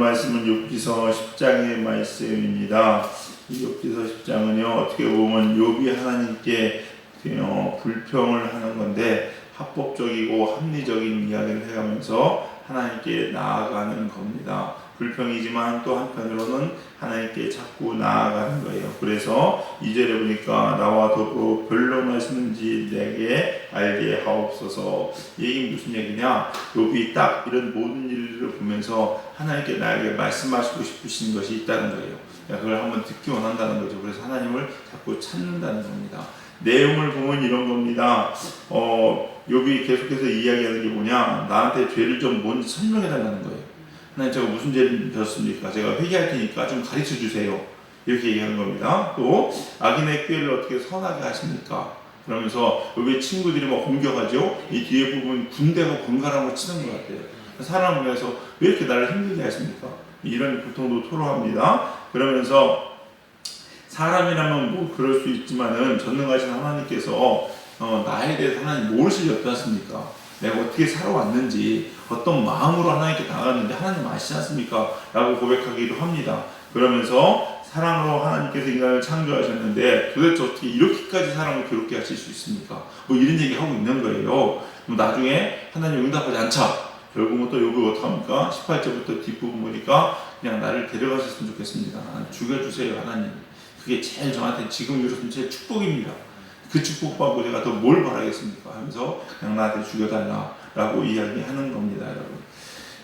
말씀은 욥기서 10장의 말씀입니다. 이 욥기서 10장은요, 어떻게 보면 욥이 하나님께 불평을 하는 건데 합법적이고 합리적인 이야기를 해가면서 하나님께 나아가는 겁니다. 불평이지만 또 한편으로는 하나님께 자꾸 나아가는 거예요. 그래서 2절에 보니까 나와 더불어 변론하시는지 내게 알게 하옵소서. 이 얘기는 무슨 얘기냐? 욥이 딱 이런 모든 일들을 보면서 하나님께 나에게 말씀하시고 싶으신 것이 있다는 거예요. 그걸 한번 듣기 원한다는 거죠. 그래서 하나님을 자꾸 찾는다는 겁니다. 내용을 보면 이런 겁니다. 욥이 계속해서 이야기하는 게 뭐냐? 나한테 죄를 좀 먼저 설명해 달라는 거예요. 하나님, 제가 무슨 죄를 졌습니까? 제가 회개할 테니까 좀 가르쳐 주세요. 이렇게 얘기하는 겁니다. 또 악인의 꾀를 어떻게 선하게 하십니까? 그러면서 욥의 친구들이 막 공격하죠. 이 뒤에 부분 군대가 번갈아서 치는 것 같아요. 사람을 위해서 왜 이렇게 나를 힘들게 하십니까? 이런 고통도 토로합니다. 그러면서 사람이라면 뭐 그럴 수 있지만은 전능하신 하나님께서 나에 대해서 하나님 모르시지 않습니까? 내가 어떻게 살아왔는지, 어떤 마음으로 하나님께 나갔는지 하나님 아시지 않습니까? 라고 고백하기도 합니다. 그러면서 사랑으로 하나님께서 인간을 창조하셨는데 도대체 어떻게 이렇게까지 사람을 괴롭게 하실 수 있습니까? 뭐 이런 얘기 하고 있는 거예요. 나중에 하나님 응답하지 않자. 결국은 또 욥이 어떡합니까? 18절부터 뒷부분 보니까 그냥 나를 데려가셨으면 좋겠습니다. 죽여주세요, 하나님. 그게 제일 저한테 지금 이렇으면 제일 축복입니다. 그 축복받고 제가 더 뭘 바라겠습니까? 하면서 그냥 나한테 죽여달라라고 이야기하는 겁니다, 여러분.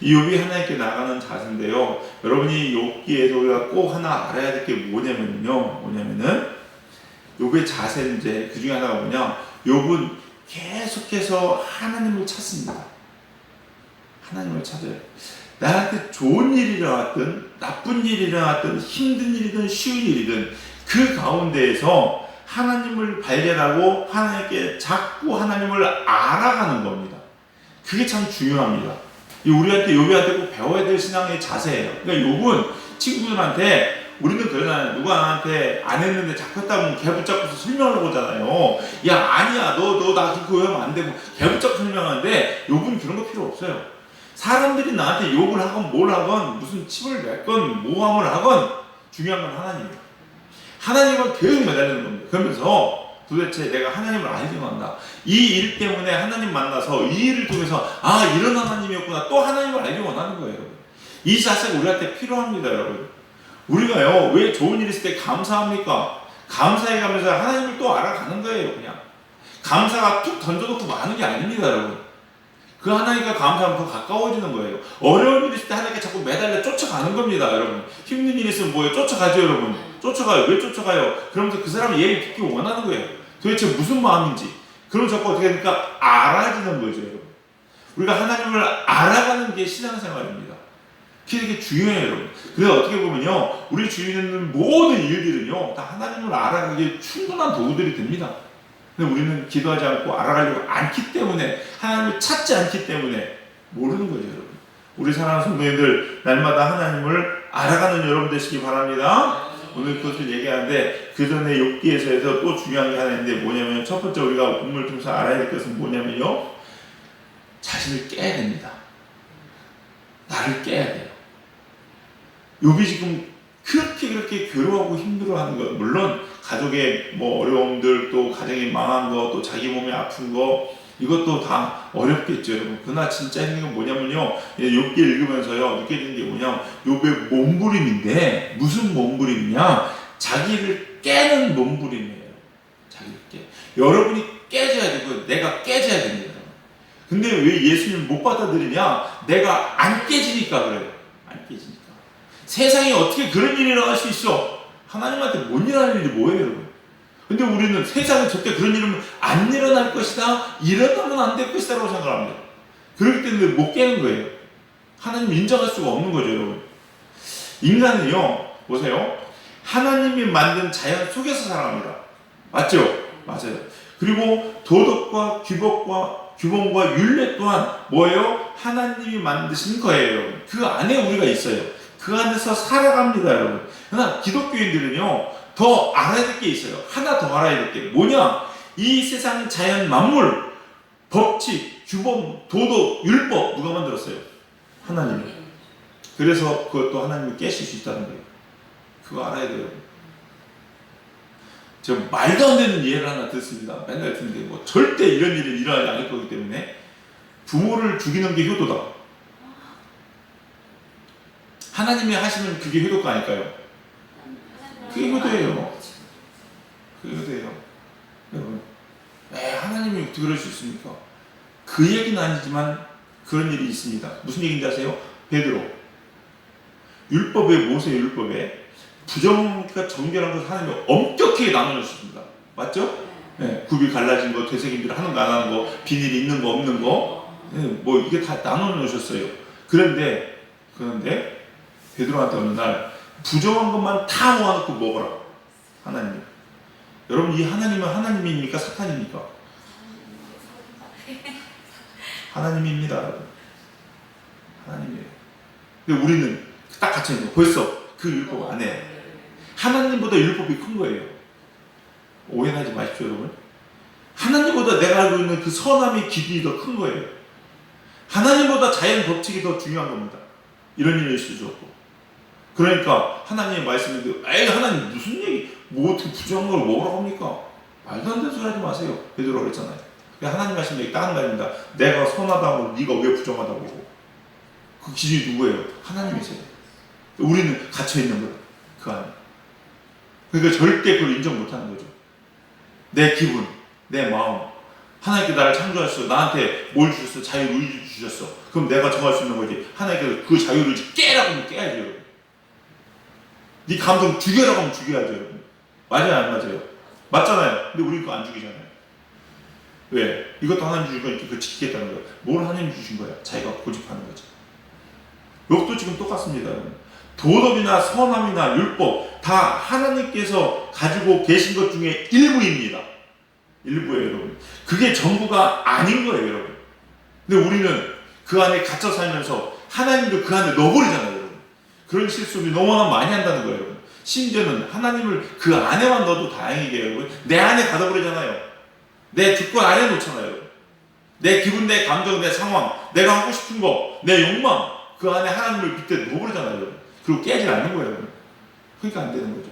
이 욥이 하나님께 나가는 자세인데요. 여러분이 욥기에서 우리가 꼭 하나 알아야 될 게 뭐냐면은 욥의 자세인데 그 중에 하나가 뭐냐? 욥은 계속해서 하나님을 찾습니다. 하나님을 찾아요. 나한테 좋은 일이 일어났든 나쁜 일이 일어났든 힘든 일이든 쉬운 일이든 그 가운데에서 하나님을 발견하고 하나님께 자꾸 하나님을 알아가는 겁니다. 그게 참 중요합니다. 우리한테 욥한테 꼭 배워야 될 신앙의 자세예요. 그러니까 욥은 친구들한테 우리는 그러잖아요. 누가 나한테 안 했는데 자꾸 했다 보면 개 붙잡고서 설명을 하잖아요. 야, 아니야, 너 나 그거 하면 안 되고 개 붙잡고 설명하는데 욥은 그런 거 필요 없어요. 사람들이 나한테 욕을 하건 뭘 하건 무슨 침을 맺건 모함을 하건 중요한 건 하나님이에요. 하나님은 계속 매달리는 겁니다. 그러면서 도대체 내가 하나님을 알게 만다. 이 일 때문에 하나님 만나서 이 일을 통해서 이런 하나님이었구나. 또 하나님을 알게 원하는 거예요. 이 자세가 우리한테 필요합니다, 여러분. 우리가요, 왜 좋은 일 있을 때 감사합니까? 감사해 가면서 하나님을 또 알아가는 거예요, 그냥. 감사가 툭 던져놓고 마는 게 아닙니다, 여러분. 그 하나님과 감사하면 더 가까워지는 거예요. 어려운 일이 있을 때 하나님께 자꾸 매달려 쫓아가는 겁니다, 여러분. 힘든 일이 있으면 뭐예요? 쫓아가죠, 여러분. 쫓아가요. 왜 쫓아가요? 그러면서 그 사람의 얘기 듣기 원하는 거예요. 도대체 무슨 마음인지. 그럼 자꾸 어떻게 됩니까? 알아지는 거죠, 여러분. 우리가 하나님을 알아가는 게 신앙생활입니다. 그게 되게 중요해요, 여러분. 그래서 어떻게 보면요, 우리 주위에 있는 모든 일들은요, 다 하나님을 알아가기에 충분한 도구들이 됩니다. 근데 우리는 기도하지 않고 알아가려고 않기 때문에, 하나님을 찾지 않기 때문에 모르는 거죠, 여러분. 우리 사랑하는 성도님들, 날마다 하나님을 알아가는 여러분 되시기 바랍니다. 오늘 그것을 얘기하는데, 그 전에 욥기에서 또 중요한 게 하나 있는데 뭐냐면, 첫 번째 우리가 본문을 통해서 알아야 될 것은 뭐냐면요, 자신을 깨야 됩니다. 나를 깨야 돼요. 욥이 지금 그렇게 괴로워하고 힘들어하는 것, 물론 가족의 뭐 어려움들, 또 가정이 망한 거, 또 자기 몸이 아픈 거, 이것도 다 어렵겠죠, 여러분. 그러나 진짜 힘든 건 뭐냐면요, 욥기 읽으면서요 느끼는 게 뭐냐, 욥의 몸부림인데 무슨 몸부림이냐? 자기를 깨는 몸부림이에요. 자기를 깨. 여러분이 깨져야 되고 내가 깨져야 됩니다. 근데 왜 예수님 못 받아들이냐? 내가 안 깨지니까 그래요. 안 깨지니까. 세상에 어떻게 그런 일이 일어날 수 있어? 하나님한테 못 일어날 일이 뭐예요, 여러분? 근데 우리는 세상에 절대 그런 일은 안 일어날 것이다, 일어나면 안 될 것이다 라고 생각합니다. 그렇기 때문에 못 깨는 거예요. 하나님 인정할 수가 없는 거죠, 여러분. 인간은요, 보세요. 하나님이 만든 자연 속에서 살아갑니다. 맞죠? 맞아요. 그리고 도덕과 규범과 율례 또한 뭐예요? 하나님이 만드신 거예요, 여러분. 그 안에 우리가 있어요. 그 안에서 살아갑니다, 여러분. 그러나 기독교인들은요, 더 알아야 될 게 있어요. 하나 더 알아야 될 게 뭐냐? 이 세상 자연 만물, 법칙, 규범, 도덕, 율법 누가 만들었어요? 하나님. 그래서 그것도 하나님이 깨실 수 있다는 거예요. 그거 알아야 돼요. 제가 말도 안 되는 예를 하나 듣습니다. 맨날 듣는데 뭐 절대 이런 일이 일어나지 않을 거기 때문에 부모를 죽이는 게 효도다. 하나님이 하시면 그게 효도가 아닐까요? 그게 효도예요. 그게 효도예요. 여러분, 왜 하나님이 어떻게 그럴 수 있습니까? 그 얘기는 아니지만 그런 일이 있습니다. 무슨 얘기인지 아세요? 베드로. 율법에, 모세 율법에 부정과 정결한 것을 하나님이 엄격하게 나눠주셨습니다. 맞죠? 네, 굽이 갈라진 거, 되새김질 하는 거 안 하는 거, 비닐이 있는 거 없는 거, 네, 뭐 이게 다 나눠놓으셨어요. 그런데 베드로한테 어느 날 부정한 것만 다 모아놓고 먹어라. 하나님. 여러분, 이 하나님은 하나님입니까? 사탄입니까? 하나님입니다. 여러분. 하나님이에요. 근데 우리는 딱 갇혀있는 거. 벌써 그 율법 안에 하나님보다 율법이 큰 거예요. 오해하지 마십시오, 여러분. 하나님보다 내가 알고 있는 그 선함의 기준이 더 큰 거예요. 하나님보다 자연 법칙이 더 중요한 겁니다. 이런 일이 있을 수 없고. 그러니까 하나님의 말씀인데, 에이 하나님 무슨 얘기, 뭐 어떻게 부정한 걸 먹으라고 합니까? 말도 안 되는 소리 하지 마세요. 베드로가 그랬잖아요. 하나님 말씀 얘기 딱 한 가지입니다. 내가 선하다고 네가 왜 부정하다고 하고. 그 기준이 누구예요? 하나님이세요. 우리는 갇혀있는 거예요. 그 안에. 그러니까 절대 그걸 인정 못하는 거죠. 내 기분, 내 마음. 하나님께 나를 창조하셨어. 나한테 뭘 주셨어? 자유를 주셨어. 그럼 내가 정할 수 있는 거지. 하나님께서 그 자유를 깨라고 하면 깨야죠, 여러분. 네 감정 죽여라고 하면 죽여야죠, 여러분. 맞아요, 안 맞아요? 맞잖아요. 근데 우리 그거 안 죽이잖아요. 왜? 이것도 하나님 주신 거니까 그거 지키겠다는 거예요. 뭘 하나님 주신 거야? 자기가 고집하는 거지. 욕도 지금 똑같습니다, 여러분. 도덕이나 선함이나 율법 다 하나님께서 가지고 계신 것 중에 일부입니다. 일부예요, 여러분. 그게 전부가 아닌 거예요, 여러분. 근데 우리는 그 안에 갇혀 살면서 하나님도 그 안에 넣어버리잖아요, 여러분. 그런 실수를 너무나 많이 한다는 거예요, 여러분. 심지어는 하나님을 그 안에만 넣어도 다행이게, 여러분. 내 안에 가둬버리잖아요. 내 주권 안에 놓잖아요, 여러분. 내 기분, 내 감정, 내 상황, 내가 하고 싶은 거, 내 욕망, 그 안에 하나님을 빗대 넣어버리잖아요, 여러분. 그리고 깨질 않는 거예요, 여러분. 그러니까 안 되는 거죠.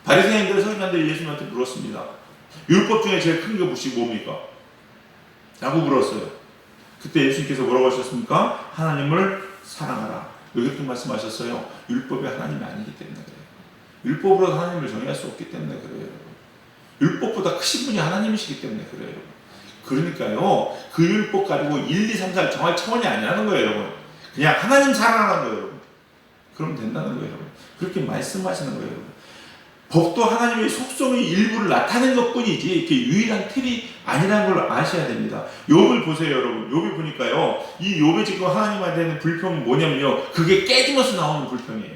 바리새인들, 서기관들이 예수님한테 물었습니다. 율법 중에 제일 큰 게 뭡니까? 라고 물었어요. 그때 예수님께서 뭐라고 하셨습니까? 하나님을 사랑하라. 왜 그렇게 말씀하셨어요? 율법이 하나님이 아니기 때문에 그래요. 율법으로 하나님을 정의할 수 없기 때문에 그래요. 율법보다 크신 분이 하나님이시기 때문에 그래요. 그러니까요, 그 율법 가지고 1, 2, 3, 4를 정할 차원이 아니라는 거예요, 여러분. 그냥 하나님 사랑하는 거예요, 여러분. 그럼 된다는 거예요, 여러분. 그렇게 말씀하시는 거예요, 여러분. 법도 하나님의 속성의 일부를 나타낸 것 뿐이지 이렇게 유일한 틀이 아니라는 걸 아셔야 됩니다. 욥을 보세요, 여러분. 욥을 보니까요, 이 욥의 지금 하나님한테 대한 불평은 뭐냐면요, 그게 깨지면서 나오는 불평이에요.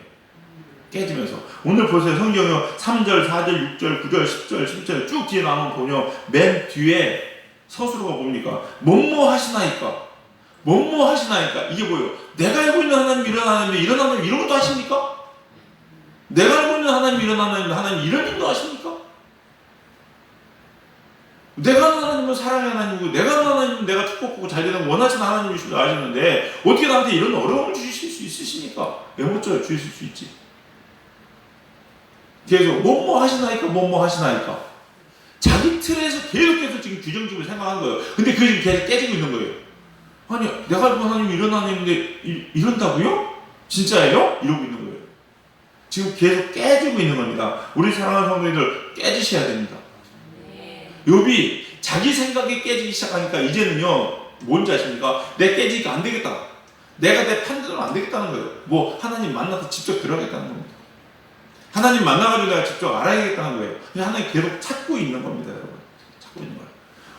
깨지면서. 오늘 보세요. 성경에 3절, 4절, 6절, 9절, 10절, 11절 쭉 뒤에 나오면 보면 맨 뒤에 서술어가 뭡니까? 뭐뭐 하시나이까? 뭐뭐 하시나이까? 이게 뭐예요? 내가 알고 있는 하나님이 이런 하나님인데 이런 하나님 이런 것도 하십니까? 내가 알고 있는 하나님이 이런 하나님 이런 일도 하십니까? 내가 하는 하나님은 사랑의 하나님이고 내가 하는 하나님은 내가 축복하고 잘 되는 원하시는 하나님이시고 아시는데 어떻게 나한테 이런 어려움을 주실 수 있으십니까? 왜 못 줘요? 주실 수 있지. 계속 뭐뭐 하시나이까 뭐뭐 하시나이까 자기 틀에서 계속해서 지금 규정적으로 생각하는 거예요. 근데 그게 지금 계속 깨지고 있는 거예요. 아니 내가 알고 있는 하나님이 이런 하나님인데 이런다고요? 진짜예요? 이러고 있는 거예요. 지금 계속 깨지고 있는 겁니다. 우리 사랑하는 성도님들 깨지셔야 됩니다. 욥이 자기 생각이 깨지기 시작하니까 이제는요 뭔지 아십니까? 내 깨지니까 안 되겠다. 내가 내 판단으로 안 되겠다는 거예요. 뭐 하나님 만나서 직접 들어가겠다는 겁니다. 하나님 만나가지고 내가 직접 알아야겠다는 거예요. 그냥 하나님 계속 찾고 있는 겁니다, 여러분. 찾고 있는 거예요.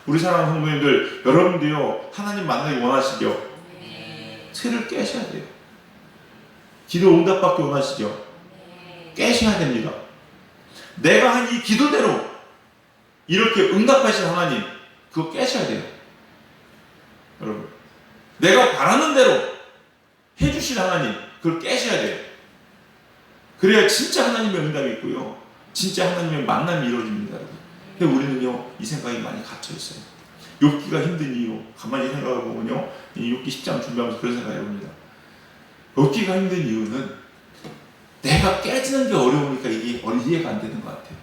우리 사랑하는 성도님들, 여러분도요 하나님 만나기 원하시죠? 틀을 깨셔야 돼요. 기도 응답받기 원하시죠? 깨셔야 됩니다. 내가 한 이 기도대로 이렇게 응답하신 하나님, 그거 깨셔야 돼요. 여러분, 내가 바라는 대로 해주실 하나님, 그걸 깨셔야 돼요. 그래야 진짜 하나님의 응답이 있고요, 진짜 하나님의 만남이 이루어집니다, 여러분. 근데 우리는요 이 생각이 많이 갇혀 있어요. 욥기가 힘든 이유, 가만히 생각해 보면요, 이 욥기 10장 준비하면서 그런 생각을 해봅니다. 얻기가 힘든 이유는 내가 깨지는 게 어려우니까 이게 이해가 안 되는 것 같아요.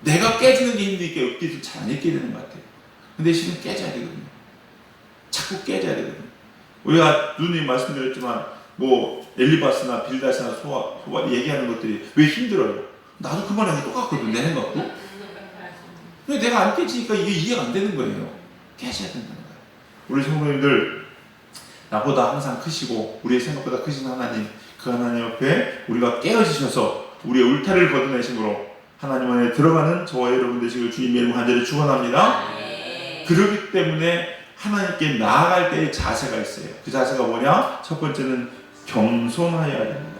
내가 깨지는 게 힘드니까 얻기도 잘 안 읽게 되는 것 같아요. 근데 실은 깨져야 되거든요. 자꾸 깨져야 되거든요. 우리가 누누이 말씀드렸지만 뭐 엘리바스나 빌닷이나 소바 얘기하는 것들이 왜 힘들어요? 나도 그 말하는 게 똑같거든, 내 생각도. 근데 내가 안 깨지니까 이게 이해가 안 되는 거예요. 깨져야 된다는 거예요. 우리 성도님들, 나보다 항상 크시고 우리의 생각보다 크신 하나님, 그 하나님 옆에 우리가 깨어지셔서 우리의 울타리를 걷어내심으로 하나님 안에 들어가는 저와 여러분 되시길 주님의 이름 간절히 축원합니다. 그렇기 때문에 하나님께 나아갈 때의 자세가 있어요. 그 자세가 뭐냐? 첫 번째는 겸손하여야 됩니다.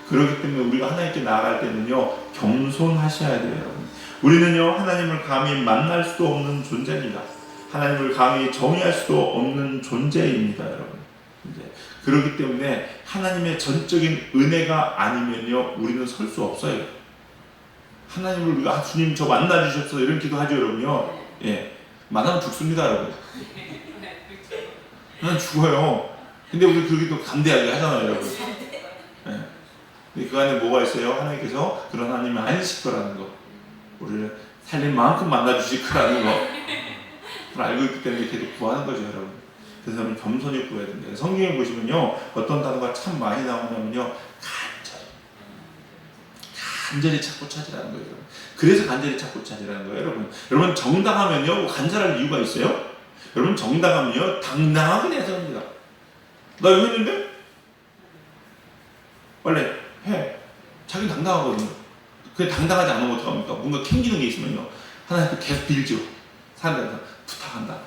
그렇기 때문에 우리가 하나님께 나아갈 때는요, 겸손하셔야 돼요, 여러분. 우리는요, 하나님을 감히 만날 수도 없는 존재입니다. 하나님을 감히 정의할 수도 없는 존재입니다, 여러분. 그렇기 때문에 하나님의 전적인 은혜가 아니면요, 우리는 설 수 없어요. 하나님을 우리가 주님 저 만나 주셨어 이런 기도하죠, 여러분요. 예, 만나면 죽습니다, 여러분. 그냥 죽어요. 근데 우리 그 기도 간대하게 하잖아요, 여러분. 예. 근데 그 안에 뭐가 있어요? 하나님께서 그런 하나님이 아니실 거라는 거, 우리를 살릴 만큼 만나 주실 거라는 거, 그걸 알고 있기 때문에 계속 구하는 거죠, 여러분. 그래서 여러분 겸손히 구해야 됩니다. 성경에 보시면요, 어떤 단어가 참 많이 나오냐면요, 간절히 찾고 찾으라는 거예요. 그래서 간절히 찾고 찾으라는 거예요, 여러분. 여러분 정당하면요, 간절할 이유가 있어요? 여러분 정당하면요, 당당하게 해야 됩니다. 나 이거 했는데? 빨리 해. 자기 당당하거든요. 그게 당당하지 않으면 어떡합니까? 뭔가 캥기는 게 있으면요, 하나님께 계속 빌죠. 사람들한테 부탁한다.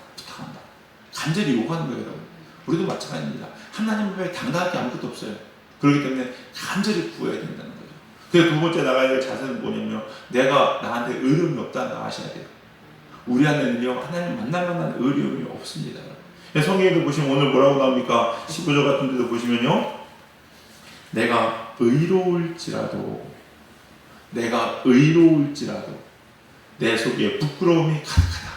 간절히 요구하는 거예요, 여러분. 우리도 마찬가지입니다. 하나님 앞에 당당하게 아무것도 없어요. 그렇기 때문에 간절히 구해야 된다는 거죠. 그래서 두 번째 나가야 될 자세는 뭐냐면, 내가 나한테 어려움이 없다는 거 아셔야 돼요. 우리 안에는요, 하나님 만날 만한 어려움이 없습니다. 성경에도 보시면 오늘 뭐라고 나옵니까? 15절 같은 데도 보시면요, 내가 의로울지라도 내 속에 부끄러움이 가득하다.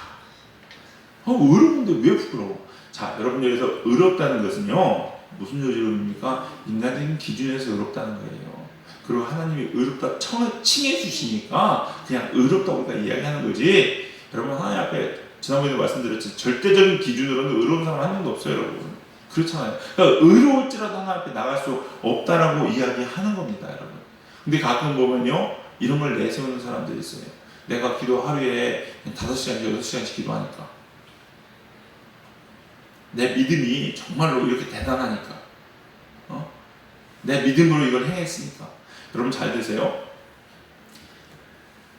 의로운데 왜 부끄러워? 자, 여러분, 여기서 의롭다는 것은요, 무슨 요지입니까? 인간적인 기준에서 의롭다는 거예요. 그리고 하나님이 의롭다 칭해 주시니까 그냥 의롭다고 우리가 이야기하는 거지. 여러분, 하나님 앞에 지난번에도 말씀드렸지, 절대적인 기준으로는 의로운 사람 한 명도 없어요, 여러분. 그렇잖아요. 그러니까 의로울지라도 하나님 앞에 나갈 수 없다라고 이야기하는 겁니다, 여러분. 근데 가끔 보면요, 이런 걸 내세우는 사람들이 있어요. 내가 기도 하루에 5시간씩 6시간씩 기도하니까, 내 믿음이 정말로 이렇게 대단하니까, 내 믿음으로 이걸 행했으니까. 여러분 잘 되세요.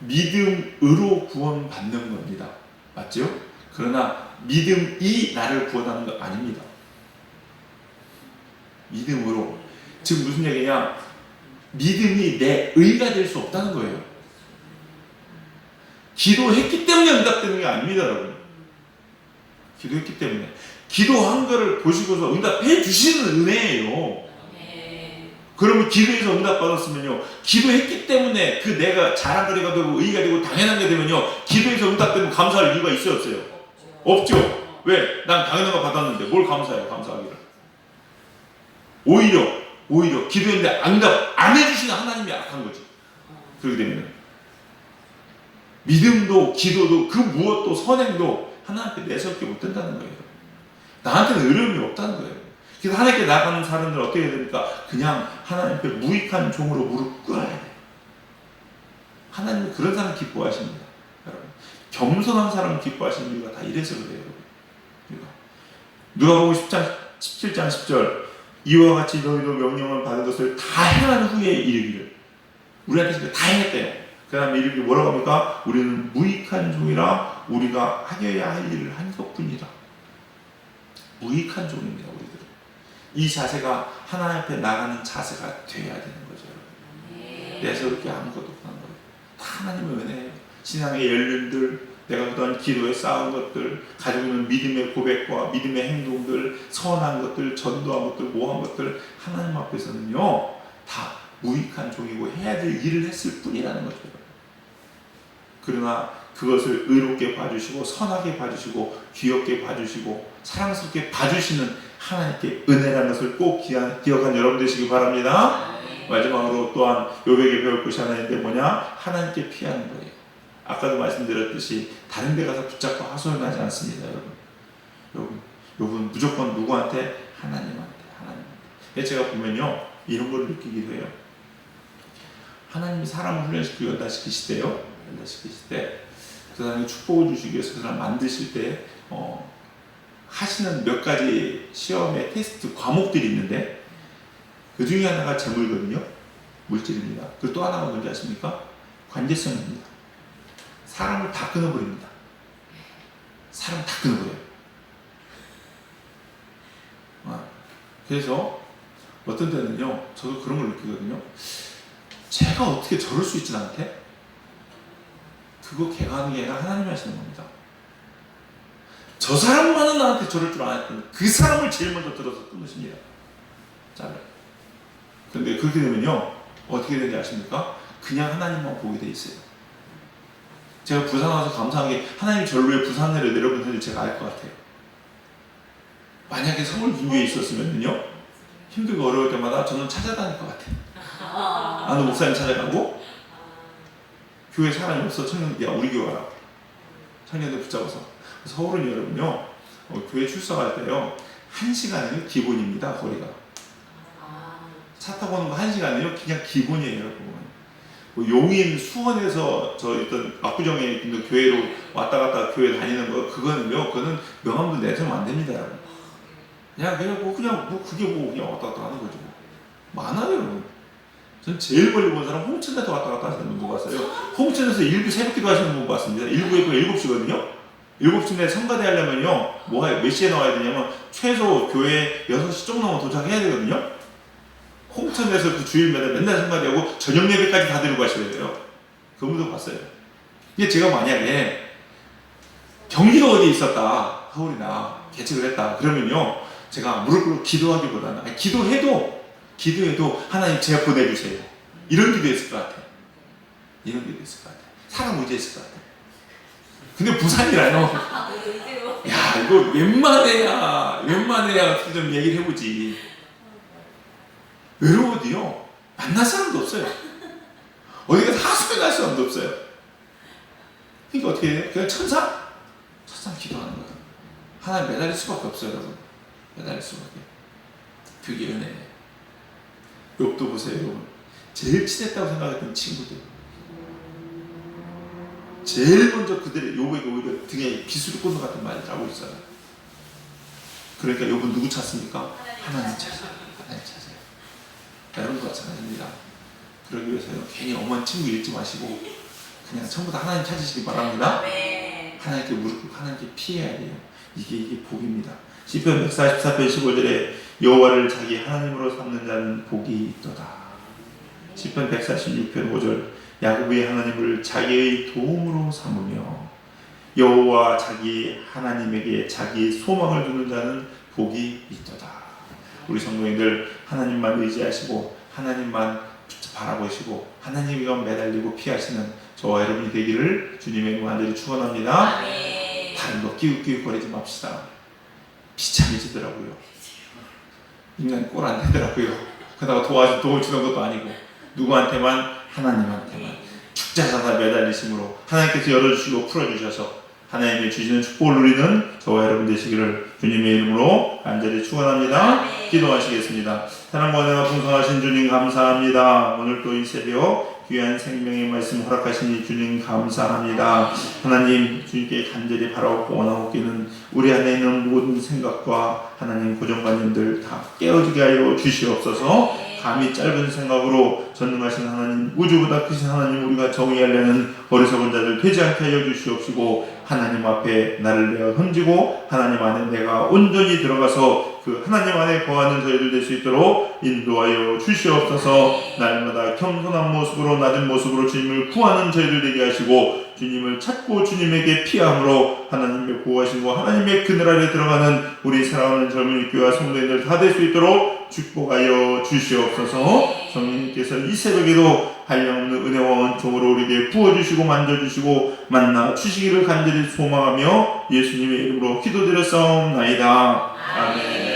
믿음으로 구원받는 겁니다. 맞죠? 그러나 믿음이 나를 구원하는 거 아닙니다. 믿음으로. 지금 무슨 얘기냐? 믿음이 내 의가 될 수 없다는 거예요. 기도했기 때문에 응답되는 게 아닙니다, 여러분. 기도했기 때문에. 기도한 거를 보시고서 응답해 주시는 은혜예요. 그러면 기도해서 응답받았으면요, 기도했기 때문에 그 내가 잘한 거리가 되고 의의가 되고 당연한 게 되면요, 기도해서 응답되면 감사할 이유가 있어요, 없어요? 없죠. 왜? 난 당연한 거 받았는데 뭘 감사해요, 감사하기를. 오히려 기도했는데 응답 안 해주시는 하나님이 악한 거지. 그렇게 되면 믿음도 기도도 그 무엇도 선행도 하나님께 내세우게 못 된다는 거예요. 나한테는 어려움이 없다는 거예요. 그래서 하나님께 나가는 사람들은 어떻게 해야 됩니까? 그냥 하나님 앞에 무익한 종으로 무릎 꿇어야 돼요. 하나님은 그런 사람 기뻐하십니다, 여러분. 겸손한 사람을 기뻐하시는 이유가 다 이래서 그래요, 여러분. 누가복음 17장 10절, 이와 같이 너희도 명령을 받은 것을 다 행한 후에 이르기를. 우리한테 다 행했대요. 그 다음에 이르기를 뭐라고 합니까? 우리는 무익한 종이라 우리가 하여야 할 일을 한 것뿐이다. 무익한 종입니다, 우리들은. 이 자세가 하나님 앞에 나가는 자세가 돼야 되는 거죠, 여러분. 내세울 게 아무것도 없는 거예요. 다 하나님의 은혜예요. 신앙의 연륜들, 내가 그동안 기도에 쌓은 것들, 가지고 있는 믿음의 고백과 믿음의 행동들, 선한 것들, 전도한 것들, 모한 것들, 하나님 앞에서는요, 다 무익한 종이고 해야 될 일을 했을 뿐이라는 거죠. 그러나 그것을 의롭게 봐주시고 선하게 봐주시고 귀엽게 봐주시고 사랑스럽게 봐주시는 하나님께 은혜라는 것을 꼭 기억한 여러분 되시기 바랍니다. 마지막으로 또한 욥에게 배울 것이 하나 있는데 뭐냐? 하나님께 피하는 거예요. 아까도 말씀드렸듯이 다른 데 가서 붙잡고 하소연하지 않습니다. 욥은 무조건 누구한테? 하나님한테. 제가 보면요 이런 걸 느끼기도 해요. 하나님이 사람을 훈련시키고 연단시키실 때 그 사람에게 축복을 주시기 위해서 그 사람 만드실 때 하시는 몇 가지 시험의 테스트 과목들이 있는데 그 중에 하나가 재물거든요. 물질입니다. 그리고 또 하나가 뭔지 아십니까? 관계성입니다. 사람을 다 끊어버립니다. 사람 다 끊어버려요. 그래서 어떤 때는요 저도 그런 걸 느끼거든요. 제가 어떻게 저럴 수 있지 나한테? 그거 걔가 하는 게 아니라 하나님이 하시는 겁니다. 저 사람만은 나한테 저럴 줄 알았더니 그 사람을 제일 먼저 들어서 끊으십니다. 잘라요. 그런데 그렇게 되면요 어떻게 되는지 아십니까? 그냥 하나님만 보게 돼 있어요. 제가 부산 와서 감사하게 하나님 저를 왜 부산으로 내려보는지 제가 알 것 같아요. 만약에 서울 근교에 있었으면요 힘들고 어려울 때마다 저는 찾아다닐 것 같아요. 아는 목사님 찾아가고 교회 사람이 없어 청년 야 우리 교회 와라 청년들 붙잡아서. 서울은 여러분요 교회 출석할 때요 1시간은 기본입니다. 거리가 차 타고 오는 거 1시간은요 그냥 기본이에요. 여러분 용인 수원에서 저 있던 압구정에 있는 교회로 왔다 갔다 교회 다니는 거 그거는 명함도 내세우면 안 됩니다. 여러분 그냥 그냥 왔다 갔다 하는 거죠. 많아요. 여러분 전 제일 멀리 본 사람 홍천에서 왔다 갔다 하시는 분도 봤어요. 홍천에서 일부 새벽기도 하시는 분 봤습니다. 일부에 7시거든요. 7시인데 성가대 하려면요 몇 시에 나와야 되냐면 최소 교회 6시 좀 넘어 도착해야 되거든요. 홍천에서 그 주일마다 맨날 성가대하고 저녁 예배까지 다 들고 가셔야 돼요. 그 분도 봤어요. 근데 제가 만약에 경기도 어디에 있었다 서울이나 개척을 했다 그러면요 제가 무릎 꿇고 기도하기보다는 기도해도 하나님 제가 보내주세요. 이런 기도 했을 것 같아요. 사람 의지했을 것 같아요. 근데 부산이라요. 야 이거 웬만해야 어떻게 좀 얘기를 해보지. 외로워도요 만날 사람도 없어요. 어디 가서 하소연할 사람도 없어요. 그러니까 어떻게 해요? 그냥 천상 기도하는 거예요. 하나님 매달릴 수밖에 없어요. 여러분 매달릴 수밖에. 그게 은혜예요. 욥도 보세요. 여러분 제일 친했다고 생각했던 친구들 제일 먼저 그들의 욥에게 오히려 등에 비수를 꽂는 같은 말을 하고 있어요. 그러니까 욥은 누구 찾습니까? 하나님 찾아요. 여러분도 마찬가지입니다. 그러기 위해서요 괜히 엄한 친구 잃지 마시고 그냥 전부 다 하나님 찾으시기 바랍니다. 하나님께 무릎 꿇고 하나님께 피해야 돼요. 이게 복입니다. 시편 144편 15절에 여호와를 자기 하나님으로 삼는 자는 복이 있도다. 시편 146편 5절 야곱의 하나님을 자기의 도움으로 삼으며 여호와 자기 하나님에게 자기의 소망을 두는 자는 복이 있도다. 우리 성도님들 하나님만 의지하시고 하나님만 바라보시고 하나님과 매달리고 피하시는 저와 여러분이 되기를 주님의 이름으로 간절히 축원합니다. 다른 거 끼웃끼웃거리지 맙시다. 비참해지더라고요. 인간 꼴 안 되더라고요. 그러다가 도움을 주는 것도 아니고 누구한테만? 하나님한테만 죽자사자 매달리심으로 하나님께서 열어주시고 풀어주셔서 하나님이 주시는 축복을 누리는 저와 여러분 되시기를 주님의 이름으로 간절히 축원합니다. 기도하시겠습니다. 사랑과 은혜가 풍성하신 주님 감사합니다. 오늘 또 이 새벽 귀한 생명의 말씀 허락하시니 주님 감사합니다. 하나님 주님께 간절히 바라고 원하옵기는 우리 안에 있는 모든 생각과 하나님 고정관념들 다 깨어지게 하여 주시옵소서. 감히 짧은 생각으로 전능하신 하나님, 우주보다 크신 하나님, 우리가 정의하려는 어리석은 자들 되지 않게 하여 주시옵시고 하나님 앞에 나를 내어 던지고 하나님 안에 내가 온전히 들어가서 그 하나님 안에 거하는 저희들 될 수 있도록 인도하여 주시옵소서. 날마다 겸손한 모습으로 낮은 모습으로 주님을 구하는 저희들 되게 하시고 주님을 찾고 주님에게 피함으로 하나님의 구하시고 하나님의 그늘 아래 들어가는 우리 사랑하는 젊은 교회와 성도님들 다 될 수 있도록 축복하여 주시옵소서. 성령님께서 이 새벽에도 한량없는 은혜와 은총으로 우리에게 부어주시고 만져주시고 만나 주시기를 간절히 소망하며 예수님의 이름으로 기도드렸사옵나이다. 아멘.